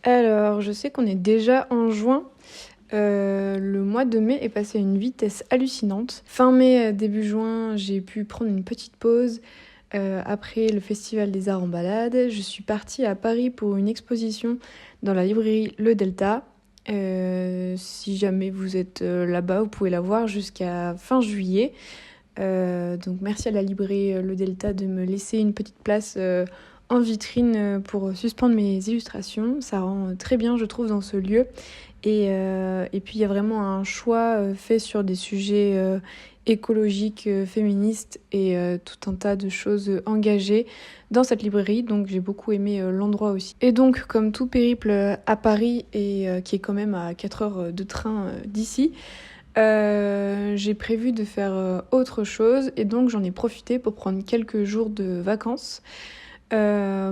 Alors, je sais qu'on est déjà en juin. Le mois de mai est passé à une vitesse hallucinante. Fin mai, début juin, j'ai pu prendre une petite pause. Après le Festival des Arts en balade, je suis partie à Paris pour une exposition dans la librairie Le Delta. Si jamais vous êtes là-bas, vous pouvez la voir jusqu'à fin juillet. Donc merci à la librairie Le Delta de me laisser une petite place en vitrine pour suspendre mes illustrations. Ça rend très bien, je trouve, dans ce lieu. Et puis il y a vraiment un choix fait sur des sujets écologiques, féministes et tout un tas de choses engagées dans cette librairie. Donc j'ai beaucoup aimé l'endroit aussi. Et donc comme tout périple à Paris et qui est quand même à 4 heures de train d'ici, j'ai prévu de faire autre chose et donc j'en ai profité pour prendre quelques jours de vacances.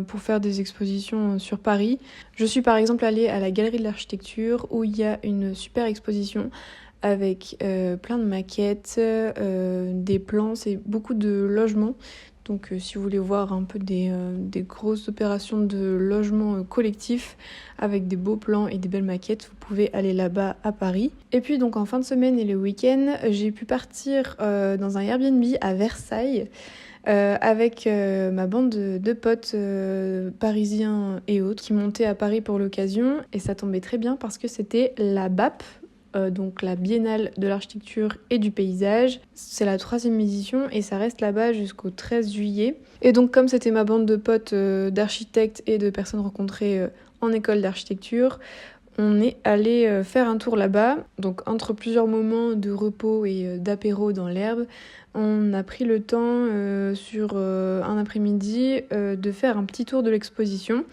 Pour faire des expositions sur Paris. Je suis par exemple allée à la Galerie de l'Architecture où il y a une super exposition avec plein de maquettes, des plans, c'est beaucoup de logements. Donc si vous voulez voir un peu des grosses opérations de logement collectif avec des beaux plans et des belles maquettes, vous pouvez aller là-bas à Paris. Et puis donc en fin de semaine et le week-end, j'ai pu partir dans un Airbnb à Versailles. Avec ma bande de potes parisiens et autres qui montaient à Paris pour l'occasion. Et ça tombait très bien parce que c'était la BAP, donc la Biennale de l'Architecture et du Paysage. C'est la 3e édition et ça reste là-bas jusqu'au 13 juillet. Et donc comme c'était ma bande de potes d'architectes et de personnes rencontrées en école d'architecture, on est allé faire un tour là-bas. Donc entre plusieurs moments de repos et d'apéro dans l'herbe, on a pris le temps sur un après-midi de faire un petit tour de l'exposition.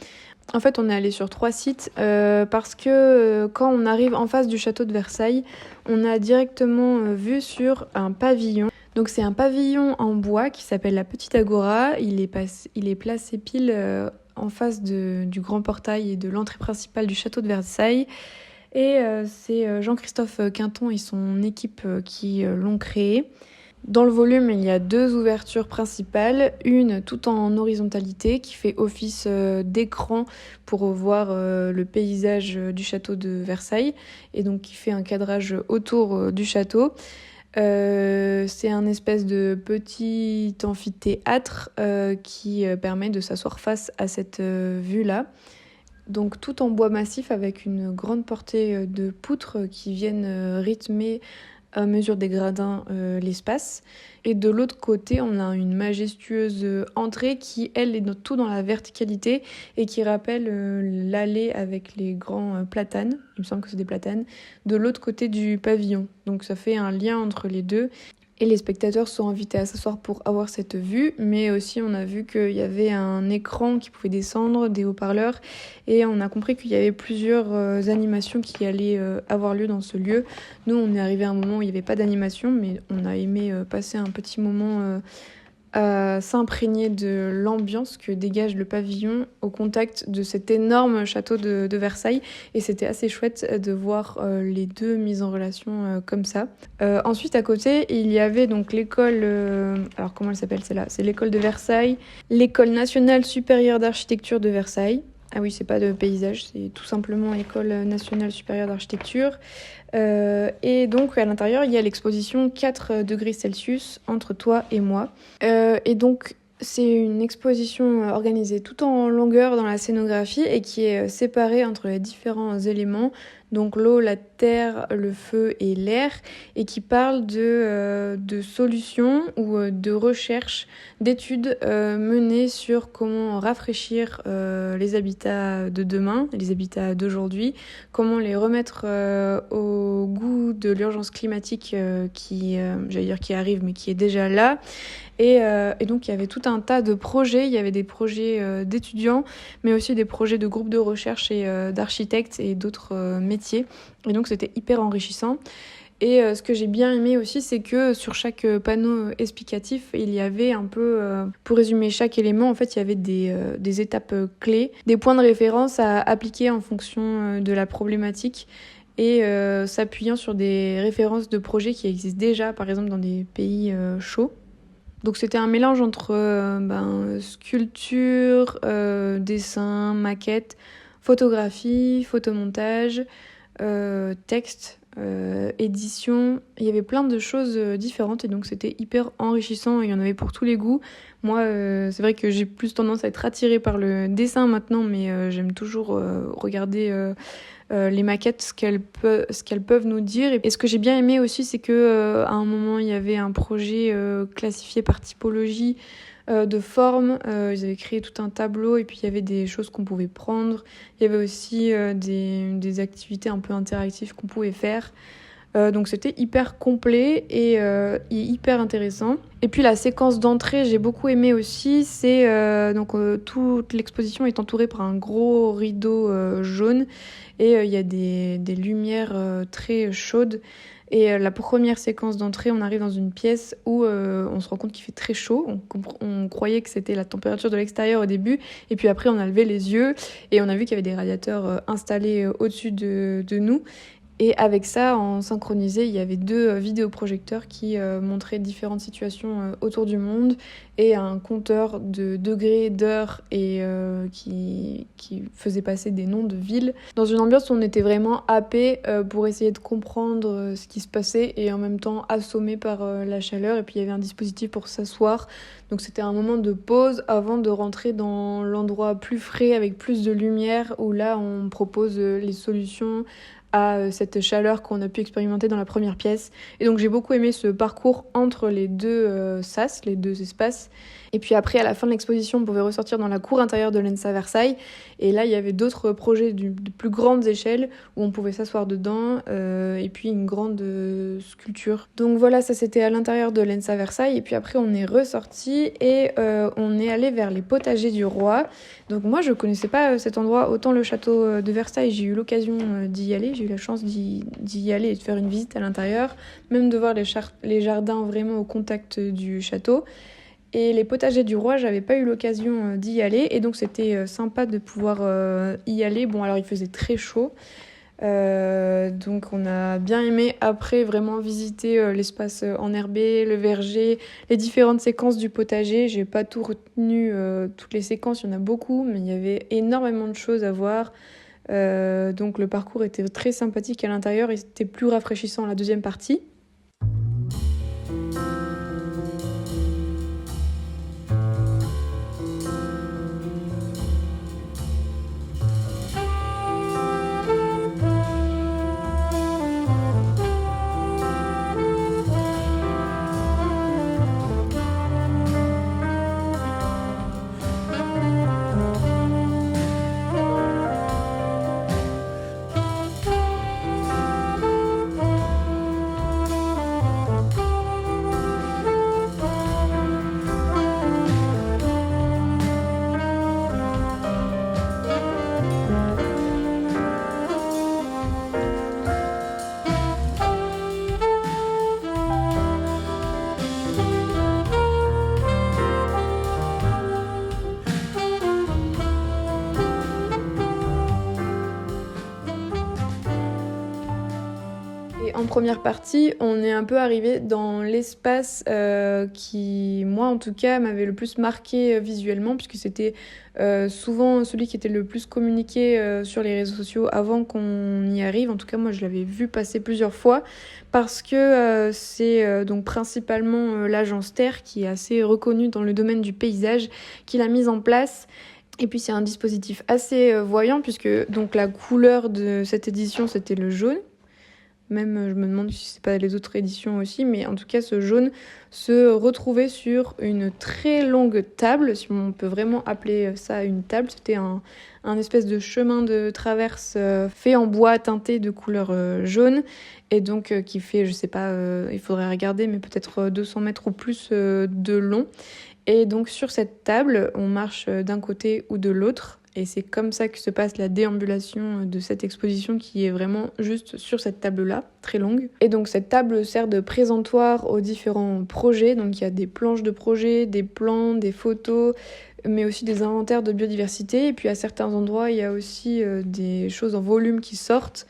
En fait, on est allé sur 3 sites parce que quand on arrive en face du château de Versailles, on a directement vue sur un pavillon. Donc c'est un pavillon en bois qui s'appelle la Petite Agora. Il est placé pile en face du grand portail et de l'entrée principale du château de Versailles. Et c'est Jean-Christophe Quinton et son équipe qui l'ont créé. Dans le volume, il y a 2 ouvertures principales, une tout en horizontalité qui fait office d'écran pour voir le paysage du château de Versailles et donc qui fait un cadrage autour du château. C'est un espèce de petit amphithéâtre qui permet de s'asseoir face à cette vue-là. Donc tout en bois massif avec une grande portée de poutres qui viennent rythmer à mesure des gradins l'espace. Et de l'autre côté, on a une majestueuse entrée qui, elle, est tout dans la verticalité et qui rappelle l'allée avec les grands platanes, il me semble que c'est des platanes, de l'autre côté du pavillon. Donc ça fait un lien entre les deux. Et les spectateurs sont invités à s'asseoir pour avoir cette vue, mais aussi on a vu qu'il y avait un écran qui pouvait descendre, des haut-parleurs, et on a compris qu'il y avait plusieurs animations qui allaient avoir lieu dans ce lieu. Nous, on est arrivé à un moment où il n'y avait pas d'animation, mais on a aimé passer un petit moment à s'imprégner de l'ambiance que dégage le pavillon au contact de cet énorme château de Versailles. Et c'était assez chouette de voir les deux mises en relation comme ça. Ensuite, à côté, il y avait donc l'école... alors, comment elle s'appelle celle-là ? C'est l'école de Versailles, l'École nationale supérieure d'architecture de Versailles. Ah oui, c'est pas de paysage, c'est tout simplement École nationale supérieure d'architecture. Et donc à l'intérieur, il y a l'exposition 4 degrés Celsius entre toi et moi. Et donc c'est une exposition organisée tout en longueur dans la scénographie et qui est séparée entre les différents éléments, donc l'eau, la terre, le feu et l'air, et qui parle de solutions ou de recherches, d'études menées sur comment rafraîchir les habitats de demain, les habitats d'aujourd'hui, comment les remettre au goût de l'urgence climatique j'allais dire qui arrive, mais qui est déjà là. Et donc il y avait tout un tas de projets, il y avait des projets d'étudiants, mais aussi des projets de groupes de recherche et d'architectes et d'autres métiers. Et donc c'était hyper enrichissant. Et ce que j'ai bien aimé aussi, c'est que sur chaque panneau explicatif, il y avait un peu, pour résumer chaque élément, en fait, il y avait des étapes clés, des points de référence à appliquer en fonction de la problématique et s'appuyant sur des références de projets qui existent déjà, par exemple dans des pays chauds. Donc c'était un mélange entre sculpture, dessin, maquette, photographie, photomontage, texte, édition. Il y avait plein de choses différentes et donc c'était hyper enrichissant et il y en avait pour tous les goûts. Moi, c'est vrai que j'ai plus tendance à être attirée par le dessin maintenant, mais j'aime toujours regarder les maquettes, ce qu'elles peuvent nous dire. Et ce que j'ai bien aimé aussi, c'est que à un moment, il y avait un projet classifié par typologie de forme. Ils avaient créé tout un tableau et puis il y avait des choses qu'on pouvait prendre. Il y avait aussi des activités un peu interactives qu'on pouvait faire. Donc c'était hyper complet et hyper intéressant. Et puis la séquence d'entrée, j'ai beaucoup aimé aussi. C'est toute l'exposition est entourée par un gros rideau jaune et il y a des lumières très chaudes. Et la première séquence d'entrée, on arrive dans une pièce où on se rend compte qu'il fait très chaud. On croyait que c'était la température de l'extérieur au début. Et puis après, on a levé les yeux et on a vu qu'il y avait des radiateurs installés au-dessus de nous. Et avec ça, en synchronisé, il y avait 2 vidéoprojecteurs qui montraient différentes situations autour du monde et un compteur de degrés, d'heures et qui faisait passer des noms de villes. Dans une ambiance où on était vraiment happé pour essayer de comprendre ce qui se passait et en même temps assommé par la chaleur. Et puis il y avait un dispositif pour s'asseoir. Donc c'était un moment de pause avant de rentrer dans l'endroit plus frais avec plus de lumière où là on propose les solutions à cette chaleur qu'on a pu expérimenter dans la première pièce. Et donc j'ai beaucoup aimé ce parcours entre les 2 sas, les 2 espaces. Et puis après, à la fin de l'exposition, on pouvait ressortir dans la cour intérieure de l'ENSA Versailles. Et là, il y avait d'autres projets de plus grandes échelles où on pouvait s'asseoir dedans et puis une grande sculpture. Donc voilà, ça c'était à l'intérieur de l'ENSA Versailles. Et puis après, on est ressorti et on est allé vers les potagers du roi. Donc moi, je connaissais pas cet endroit. Autant le château de Versailles, j'ai eu l'occasion d'y aller. J'ai eu la chance d'y aller et de faire une visite à l'intérieur. Même de voir les jardins vraiment au contact du château. Et les potagers du roi, j'avais pas eu l'occasion d'y aller et donc c'était sympa de pouvoir y aller. Bon, alors il faisait très chaud, donc on a bien aimé après vraiment visiter l'espace enherbé, le verger, les différentes séquences du potager. J'ai pas tout retenu, toutes les séquences, il y en a beaucoup, mais il y avait énormément de choses à voir. Donc le parcours était très sympathique à l'intérieur et c'était plus rafraîchissant la deuxième partie. En première partie, on est un peu arrivé dans l'espace qui, moi en tout cas, m'avait le plus marqué visuellement, puisque c'était souvent celui qui était le plus communiqué sur les réseaux sociaux avant qu'on y arrive. En tout cas, moi, je l'avais vu passer plusieurs fois, parce que c'est donc principalement l'agence Terre, qui est assez reconnue dans le domaine du paysage, qui l'a mise en place. Et puis c'est un dispositif assez voyant, puisque donc la couleur de cette édition, c'était le jaune. Même, je me demande si c'est pas les autres éditions aussi, mais en tout cas, ce jaune se retrouvait sur une très longue table, si on peut vraiment appeler ça une table. C'était un espèce de chemin de traverse fait en bois teinté de couleur jaune, et donc qui fait, je sais pas, il faudrait regarder, mais peut-être 200 mètres ou plus de long. Et donc sur cette table, on marche d'un côté ou de l'autre. Et c'est comme ça que se passe la déambulation de cette exposition, qui est vraiment juste sur cette table-là, très longue. Et donc cette table sert de présentoir aux différents projets. Donc il y a des planches de projets, des plans, des photos, mais aussi des inventaires de biodiversité. Et puis à certains endroits, il y a aussi des choses en volume qui sortent.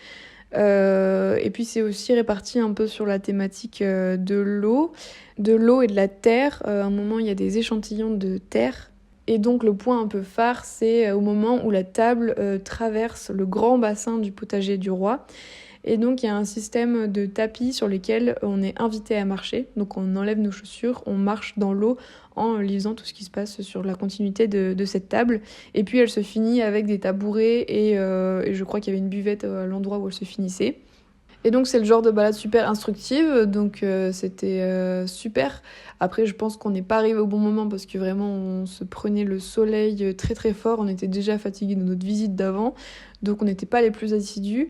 Et puis c'est aussi réparti un peu sur la thématique de l'eau et de la terre. À un moment, il y a des échantillons de terre Et donc le point un peu phare, c'est au moment où la table traverse le grand bassin du potager du roi. Et donc il y a un système de tapis sur lesquels on est invité à marcher. Donc on enlève nos chaussures, on marche dans l'eau en lisant tout ce qui se passe sur la continuité de cette table. Et puis elle se finit avec des tabourets et je crois qu'il y avait une buvette à l'endroit où elle se finissait. Et donc c'est le genre de balade super instructive, donc c'était super. Après je pense qu'on n'est pas arrivé au bon moment parce que vraiment on se prenait le soleil très très fort, on était déjà fatigués de notre visite d'avant, donc on n'était pas les plus assidus.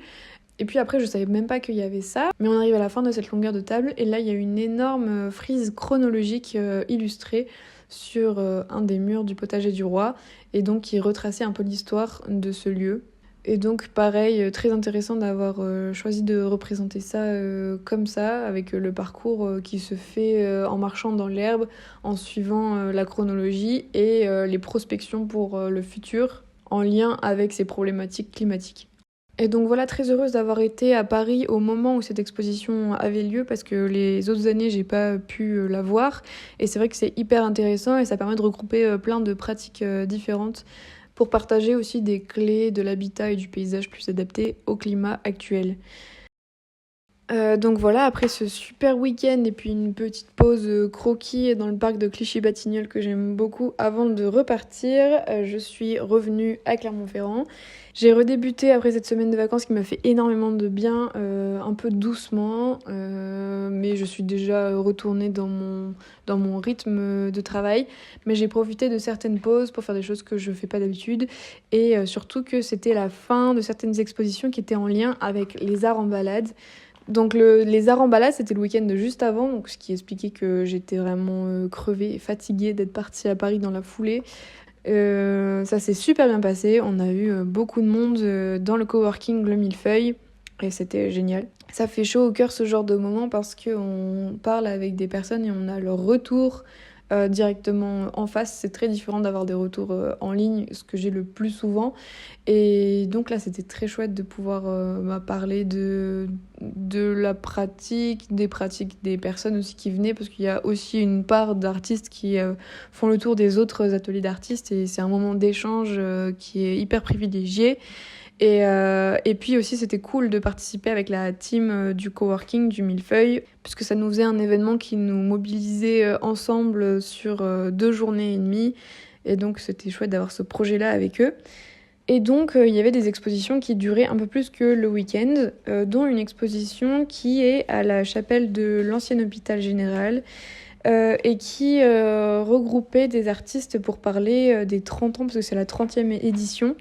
Et puis après je savais même pas qu'il y avait ça, mais on arrive à la fin de cette longueur de table et là il y a une énorme frise chronologique illustrée sur un des murs du potager du roi et donc qui retraçait un peu l'histoire de ce lieu. Et donc pareil, très intéressant d'avoir choisi de représenter ça comme ça, avec le parcours qui se fait en marchant dans l'herbe, en suivant la chronologie et les prospections pour le futur, en lien avec ces problématiques climatiques. Et donc voilà, très heureuse d'avoir été à Paris au moment où cette exposition avait lieu, parce que les autres années, j'ai pas pu la voir. Et c'est vrai que c'est hyper intéressant et ça permet de regrouper plein de pratiques différentes pour partager aussi des clés de l'habitat et du paysage plus adaptés au climat actuel. Donc voilà, après ce super week-end et puis une petite pause croquis dans le parc de Clichy-Batignolles que j'aime beaucoup avant de repartir, je suis revenue à Clermont-Ferrand. J'ai redébuté après cette semaine de vacances qui m'a fait énormément de bien, un peu doucement, mais je suis déjà retournée dans mon rythme de travail. Mais j'ai profité de certaines pauses pour faire des choses que je fais pas d'habitude et surtout que c'était la fin de certaines expositions qui étaient en lien avec les arts en balade. Donc les arts en balade, c'était le week-end de juste avant, donc ce qui expliquait que j'étais vraiment crevée et fatiguée d'être partie à Paris dans la foulée. Ça s'est super bien passé, on a eu beaucoup de monde dans le coworking Le Millefeuille et c'était génial. Ça fait chaud au cœur ce genre de moment parce qu'on parle avec des personnes et on a leur retour directement en face. C'est très différent d'avoir des retours en ligne, ce que j'ai le plus souvent. Et donc là, c'était très chouette de pouvoir parler de la pratique, des pratiques des personnes aussi qui venaient, parce qu'il y a aussi une part d'artistes qui font le tour des autres ateliers d'artistes et c'est un moment d'échange qui est hyper privilégié. Et puis aussi, c'était cool de participer avec la team du coworking du Millefeuille, puisque ça nous faisait un événement qui nous mobilisait ensemble sur 2 journées et demie. Et donc, c'était chouette d'avoir ce projet-là avec eux. Et donc, il y avait des expositions qui duraient un peu plus que le week-end, dont une exposition qui est à la chapelle de l'ancien hôpital général et qui regroupait des artistes pour parler des 30 ans, parce que c'est la 30e édition.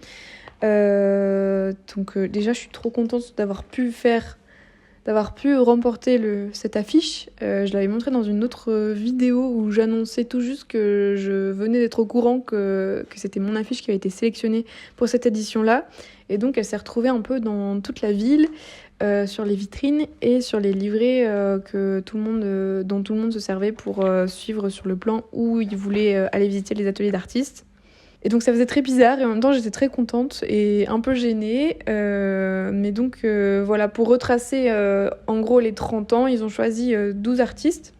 Donc déjà, je suis trop contente d'avoir pu remporter cette affiche. Je l'avais montrée dans une autre vidéo où j'annonçais tout juste que je venais d'être au courant que c'était mon affiche qui avait été sélectionnée pour cette édition-là. Et donc elle s'est retrouvée un peu dans toute la ville, sur les vitrines et sur les livrets dont tout le monde se servait pour suivre sur le plan où ils voulaient aller visiter les ateliers d'artistes. Et donc ça faisait très bizarre et en même temps j'étais très contente et un peu gênée. Mais donc voilà, pour retracer en gros les 30 ans, ils ont choisi 12 artistes.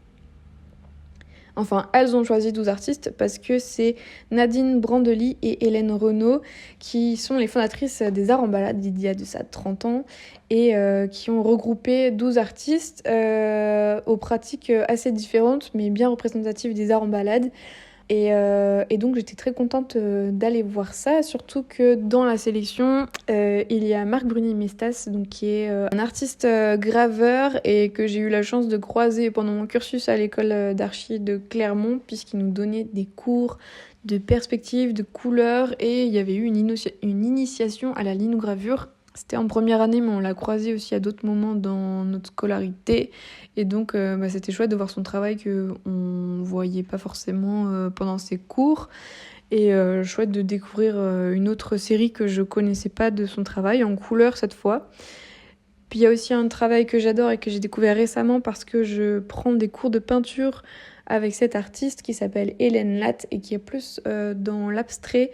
Enfin, elles ont choisi 12 artistes parce que c'est Nadine Brandely et Hélène Renaud qui sont les fondatrices des Arts en balade il y a de ça 30 ans et qui ont regroupé 12 artistes aux pratiques assez différentes mais bien représentatives des arts en balade. Et donc j'étais très contente d'aller voir ça, surtout que dans la sélection, il y a Marc Bruni-Mestas, donc qui est un artiste graveur et que j'ai eu la chance de croiser pendant mon cursus à l'école d'archi de Clermont, puisqu'il nous donnait des cours de perspective, de couleurs, et il y avait eu une initiation à la linogravure. C'était en première année, mais on l'a croisé aussi à d'autres moments dans notre scolarité. Et donc, c'était chouette de voir son travail qu'on ne voyait pas forcément pendant ses cours. Et chouette de découvrir une autre série que je ne connaissais pas de son travail, en couleur cette fois. Puis il y a aussi un travail que j'adore et que j'ai découvert récemment parce que je prends des cours de peinture avec cette artiste qui s'appelle Hélène Latte et qui est plus dans l'abstrait.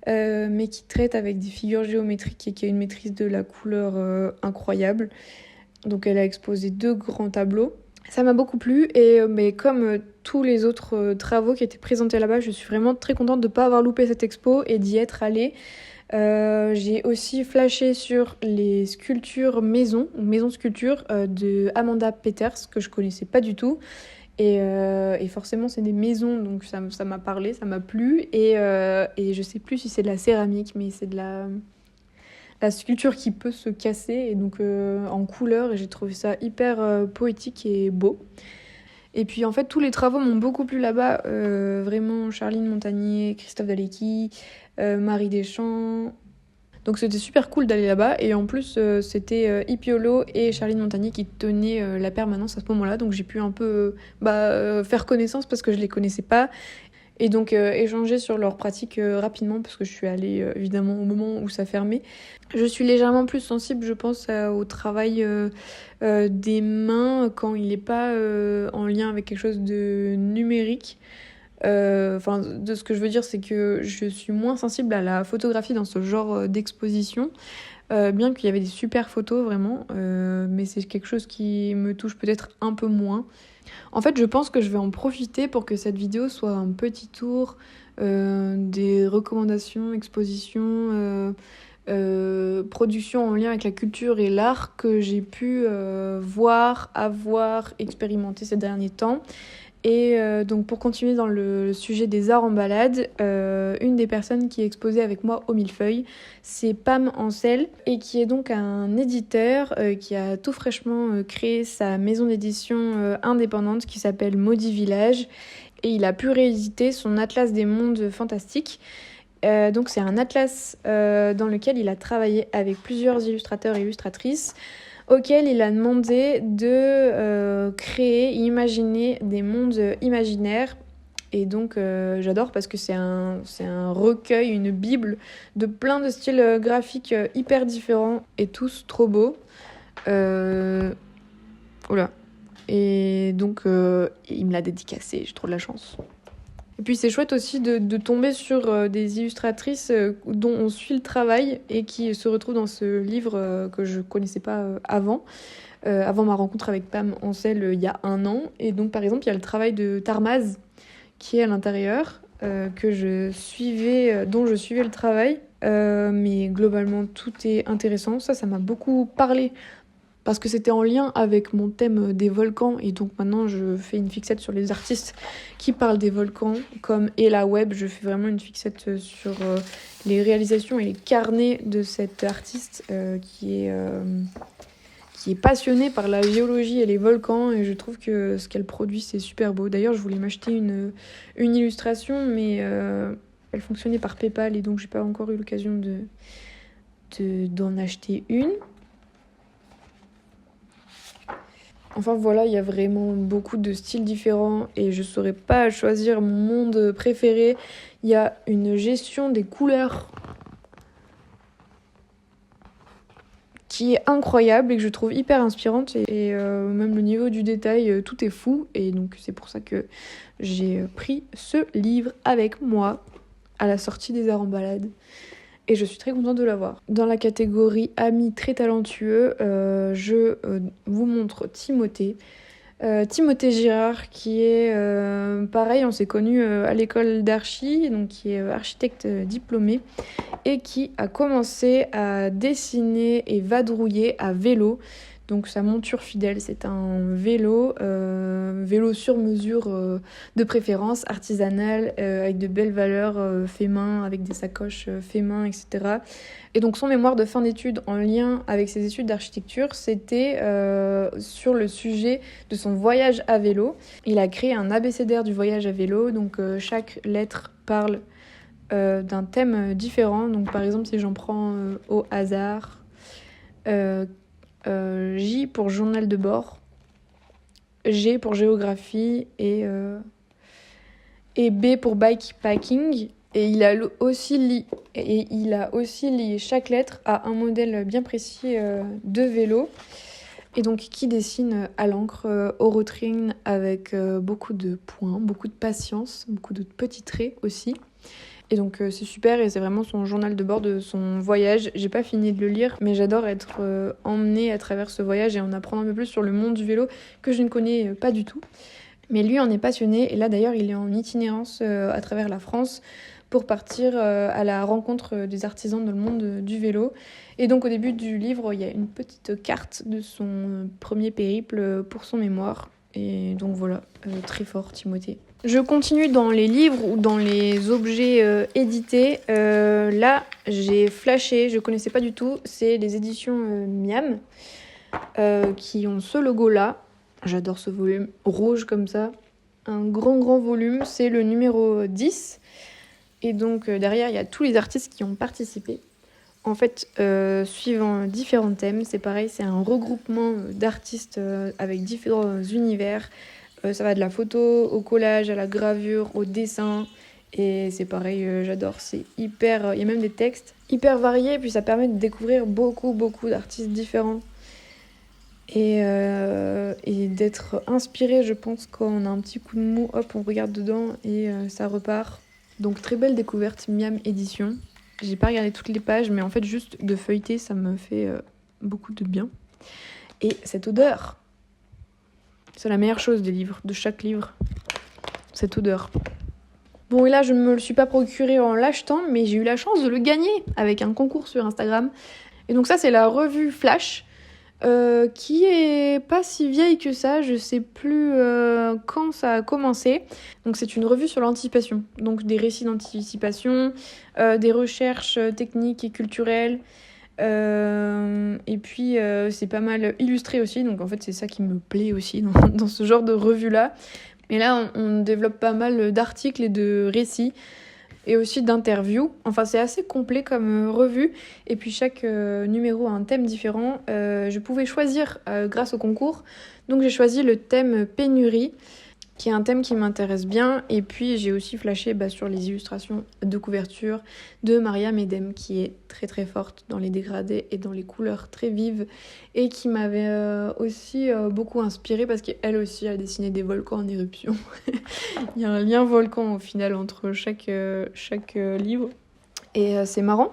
Mais qui traite avec des figures géométriques et qui a une maîtrise de la couleur incroyable. Donc elle a exposé 2 grands tableaux. Ça m'a beaucoup plu et mais comme tous les autres travaux qui étaient présentés là-bas, je suis vraiment très contente de ne pas avoir loupé cette expo et d'y être allée. J'ai aussi flashé sur les sculptures maison sculpture de Amanda Peters que je connaissais pas du tout. Et forcément, c'est des maisons, donc ça m'a parlé, ça m'a plu. Et je sais plus si c'est de la céramique, mais c'est de la sculpture qui peut se casser, et donc en couleur. Et j'ai trouvé ça hyper poétique et beau. Et puis en fait, tous les travaux m'ont beaucoup plu là-bas. Vraiment, Charline Montagnier, Christophe Dalecki, Marie Deschamps. Donc c'était super cool d'aller là-bas. Et en plus, c'était Ipiolo et Charline Montagnier qui tenaient la permanence à ce moment-là. Donc j'ai pu un peu faire connaissance parce que je les connaissais pas. Et donc échanger sur leurs pratiques rapidement parce que je suis allée évidemment au moment où ça fermait. Je suis légèrement plus sensible, je pense, au travail des mains quand il n'est pas en lien avec quelque chose de numérique. De ce que je veux dire, c'est que je suis moins sensible à la photographie dans ce genre d'exposition. Bien qu'il y avait des super photos vraiment, mais c'est quelque chose qui me touche peut-être un peu moins. En fait, je pense que je vais en profiter pour que cette vidéo soit un petit tour des recommandations, expositions, productions en lien avec la culture et l'art que j'ai pu voir, avoir, expérimenter ces derniers temps. Et donc pour continuer dans le sujet des arts en balade, une des personnes qui est exposée avec moi au Millefeuille, c'est Pam Ancel, et qui est donc un éditeur qui a tout fraîchement créé sa maison d'édition indépendante qui s'appelle Maudit Village, et il a pu rééditer son Atlas des mondes fantastiques. Donc c'est un atlas dans lequel il a travaillé avec plusieurs illustrateurs et illustratrices, auquel il a demandé de créer, imaginer des mondes imaginaires. Et donc j'adore parce que c'est un recueil, une bible de plein de styles graphiques hyper différents et tous trop beaux. Oula. Et donc il me l'a dédicacé, j'ai trop de la chance. Et puis c'est chouette aussi de tomber sur des illustratrices dont on suit le travail et qui se retrouvent dans ce livre que je connaissais pas avant ma rencontre avec Pam Ancel il y a 1 an. Et donc par exemple il y a le travail de Tarmaz qui est à l'intérieur, dont je suivais le travail. Mais globalement tout est intéressant, ça m'a beaucoup parlé. Parce que c'était en lien avec mon thème des volcans, et donc maintenant je fais une fixette sur les artistes qui parlent des volcans, comme Ella Webb. Je fais vraiment une fixette sur les réalisations et les carnets de cet artiste qui est passionnée par la géologie et les volcans, et je trouve que ce qu'elle produit c'est super beau. D'ailleurs je voulais m'acheter une illustration, mais elle fonctionnait par PayPal, et donc j'ai pas encore eu l'occasion d'en acheter une. Enfin voilà, il y a vraiment beaucoup de styles différents et je saurais pas choisir mon monde préféré. Il y a une gestion des couleurs qui est incroyable et que je trouve hyper inspirante, et même le niveau du détail, tout est fou, et donc c'est pour ça que j'ai pris ce livre avec moi à la sortie des arts en balade. Et je suis très contente de l'avoir. Dans la catégorie amis très talentueux, je vous montre Timothée. Timothée Girard, qui est pareil, on s'est connus à l'école d'archi, donc qui est architecte diplômé, et qui a commencé à dessiner et vadrouiller à vélo. Donc sa monture fidèle, c'est un vélo sur mesure de préférence, artisanal, avec de belles valeurs fait main, avec des sacoches fait main, etc. Et donc son mémoire de fin d'études en lien avec ses études d'architecture, c'était sur le sujet de son voyage à vélo. Il a créé un abécédaire du voyage à vélo, donc chaque lettre parle d'un thème différent. Donc par exemple, si j'en prends au hasard, J pour journal de bord, G pour géographie et B pour bikepacking. Et il a aussi lié chaque lettre à un modèle bien précis de vélo. Et donc qui dessine à l'encre au Rotring avec beaucoup de points, beaucoup de patience, beaucoup de petits traits aussi. Et donc c'est super, et c'est vraiment son journal de bord de son voyage. J'ai pas fini de le lire, mais j'adore être emmenée à travers ce voyage et en apprendre un peu plus sur le monde du vélo que je ne connais pas du tout. Mais lui en est passionné, et là d'ailleurs il est en itinérance à travers la France pour partir à la rencontre des artisans dans le monde du vélo. Et donc au début du livre, il y a une petite carte de son premier périple pour son mémoire. Et donc voilà, très fort Timothée. Je continue dans les livres ou dans les objets édités. Là, j'ai flashé, je connaissais pas du tout. C'est les éditions Miam qui ont ce logo-là. J'adore ce volume rouge comme ça. Un grand volume, c'est le numéro 10. Et donc derrière, il y a tous les artistes qui ont participé. En fait, suivant différents thèmes, c'est pareil, c'est un regroupement d'artistes avec différents univers. Ça va de la photo au collage, à la gravure, au dessin. Et c'est pareil, j'adore. C'est hyper... Il y a même des textes hyper variés. Puis ça permet de découvrir beaucoup d'artistes différents. Et d'être inspiré, je pense, quand on a un petit coup de mou, hop, on regarde dedans et ça repart. Donc très belle découverte, Miam Édition. J'ai pas regardé toutes les pages, mais en fait, juste de feuilleter, ça me fait beaucoup de bien. Et cette odeur, c'est la meilleure chose des livres, de chaque livre, cette odeur. Bon, et là, je ne me le suis pas procuré en l'achetant, mais j'ai eu la chance de le gagner avec un concours sur Instagram. Et donc ça, c'est la revue Flash, qui est pas si vieille que ça, je sais plus quand ça a commencé. Donc c'est une revue sur l'anticipation, donc des récits d'anticipation, des recherches techniques et culturelles, et puis c'est pas mal illustré aussi, donc en fait c'est ça qui me plaît aussi dans ce genre de revue-là. Mais là on développe pas mal d'articles et de récits, et aussi d'interviews. Enfin, c'est assez complet comme revue. Et puis chaque numéro a un thème différent. Je pouvais choisir grâce au concours. Donc j'ai choisi le thème pénurie, qui est un thème qui m'intéresse bien. Et puis j'ai aussi flashé sur les illustrations de couverture de Maria Medem, qui est très forte dans les dégradés et dans les couleurs très vives, et qui m'avait aussi beaucoup inspirée, parce qu'elle aussi a dessiné des volcans en éruption. Il y a un lien volcan au final entre chaque livre. Et c'est marrant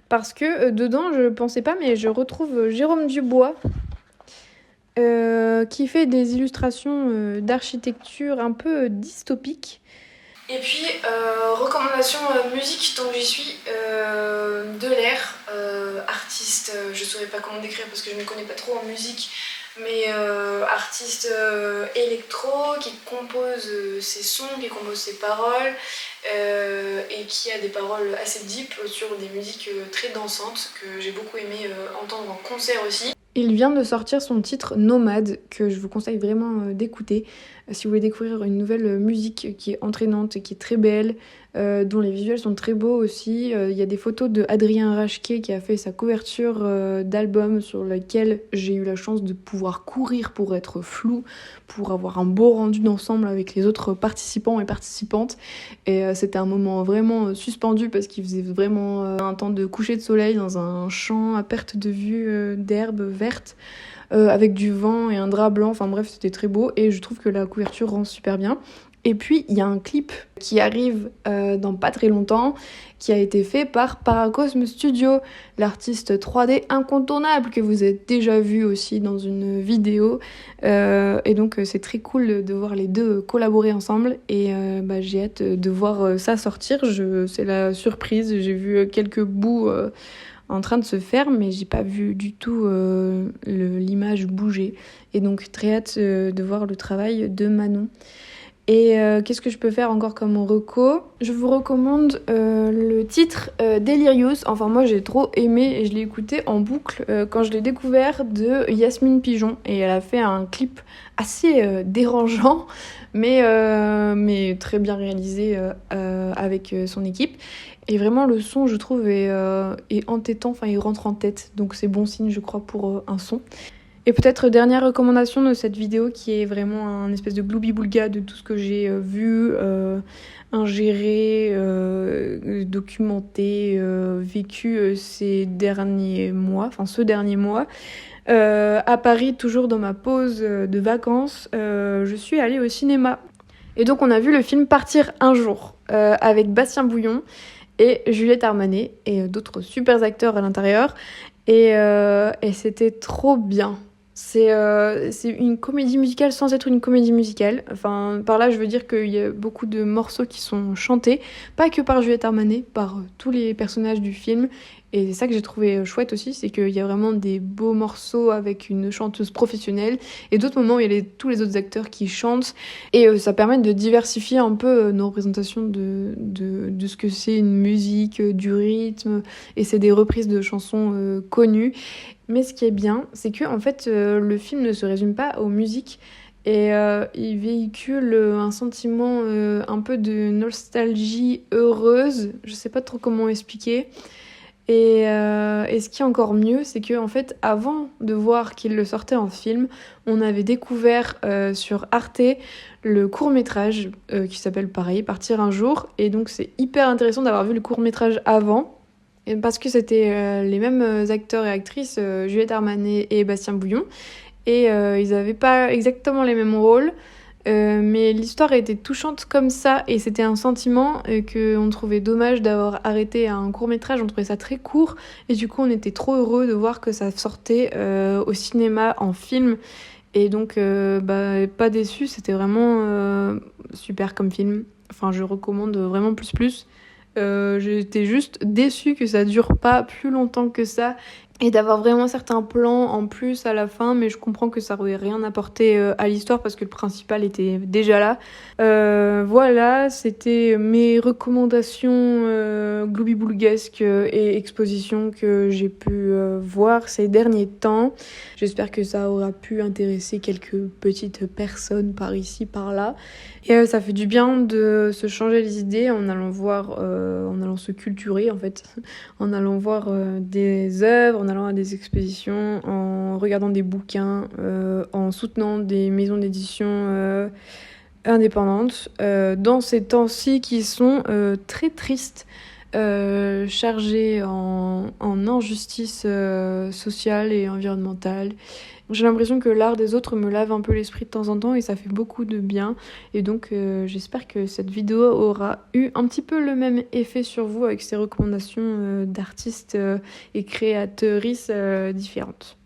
parce que dedans, je pensais pas, mais je retrouve Jérôme Dubois, qui fait des illustrations d'architecture un peu dystopiques. Et puis, recommandation musique, donc j'y suis, de l'air, artiste, je saurais pas comment décrire parce que je ne connais pas trop en musique, mais artiste électro qui compose ses sons, qui compose ses paroles, et qui a des paroles assez deep sur des musiques très dansantes que j'ai beaucoup aimé entendre en concert aussi. Il vient de sortir son titre Nomade, que je vous conseille vraiment d'écouter si vous voulez découvrir une nouvelle musique qui est entraînante et qui est très belle, dont les visuels sont très beaux aussi. Il y a des photos de Adrien Rachquet qui a fait sa couverture d'album, sur laquelle j'ai eu la chance de pouvoir courir pour être floue, pour avoir un beau rendu d'ensemble avec les autres participants et participantes. Et c'était un moment vraiment suspendu, parce qu'il faisait vraiment un temps de coucher de soleil dans un champ à perte de vue d'herbe verte, avec du vent et un drap blanc. Enfin bref, c'était très beau et je trouve que la couverture rend super bien. Et puis il y a un clip qui arrive dans pas très longtemps, qui a été fait par Paracosme Studio, l'artiste 3D incontournable que vous avez déjà vu aussi dans une vidéo. Et donc c'est très cool de voir les deux collaborer ensemble, et j'ai hâte de voir ça sortir. C'est la surprise, j'ai vu quelques bouts en train de se faire, mais j'ai pas vu du tout l'image bouger. Et donc très hâte de voir le travail de Manon. Et qu'est-ce que je peux faire encore comme reco ? Je vous recommande le titre Delirious. Enfin, moi j'ai trop aimé et je l'ai écouté en boucle quand je l'ai découvert, de Yasmine Pigeon. Et elle a fait un clip assez dérangeant, mais très bien réalisé avec son équipe. Et vraiment, le son, je trouve, est entêtant, enfin il rentre en tête. Donc c'est bon signe, je crois, pour un son. Et peut-être dernière recommandation de cette vidéo, qui est vraiment un espèce de gloubi-boulga de tout ce que j'ai vu, ingéré, documenté, vécu ces derniers mois, enfin ce dernier mois. À Paris, toujours dans ma pause de vacances, je suis allée au cinéma. Et donc on a vu le film Partir un jour. avec Bastien Bouillon et Juliette Armanet et d'autres super acteurs à l'intérieur. Et c'était trop bien. C'est une comédie musicale sans être une comédie musicale. Enfin, par là, je veux dire qu'il y a beaucoup de morceaux qui sont chantés, pas que par Juliette Armanet, par tous les personnages du film. Et c'est ça que j'ai trouvé chouette aussi, c'est qu'il y a vraiment des beaux morceaux avec une chanteuse professionnelle et d'autres moments où il y a tous les autres acteurs qui chantent. Et ça permet de diversifier un peu nos représentations de ce que c'est une musique, du rythme. Et c'est des reprises de chansons connues. Mais ce qui est bien, c'est que en fait, le film ne se résume pas aux musiques et il véhicule un sentiment un peu de nostalgie heureuse. Je sais pas trop comment expliquer. Et ce qui est encore mieux, c'est que en fait, avant de voir qu'il le sortait en film, on avait découvert sur Arte le court-métrage qui s'appelle pareil, Partir un jour. Et donc c'est hyper intéressant d'avoir vu le court-métrage avant. Et parce que c'était les mêmes acteurs et actrices, Juliette Armanet et Bastien Bouillon. Et ils n'avaient pas exactement les mêmes rôles. Mais l'histoire était touchante comme ça et c'était un sentiment qu'on trouvait dommage d'avoir arrêté à un court-métrage, on trouvait ça très court et du coup on était trop heureux de voir que ça sortait au cinéma en film et donc pas déçu, c'était vraiment super comme film. Enfin je recommande vraiment plus. J'étais juste déçue que ça dure pas plus longtemps que ça et d'avoir vraiment certains plans en plus à la fin, mais je comprends que ça n'aurait rien apporté à l'histoire parce que le principal était déjà là. Voilà, c'était mes recommandations gloobie-boulguesques et expositions que j'ai pu voir ces derniers temps. J'espère que ça aura pu intéresser quelques petites personnes par ici, par là. Et ça fait du bien de se changer les idées en allant voir, en allant se culturer en fait, en allant voir des œuvres, en allant à des expositions, en regardant des bouquins, en soutenant des maisons d'édition indépendantes, dans ces temps-ci qui sont très tristes, chargés en injustice sociale et environnementale. J'ai l'impression que l'art des autres me lave un peu l'esprit de temps en temps et ça fait beaucoup de bien. Et donc j'espère que cette vidéo aura eu un petit peu le même effet sur vous avec ces recommandations d'artistes et créatrices différentes.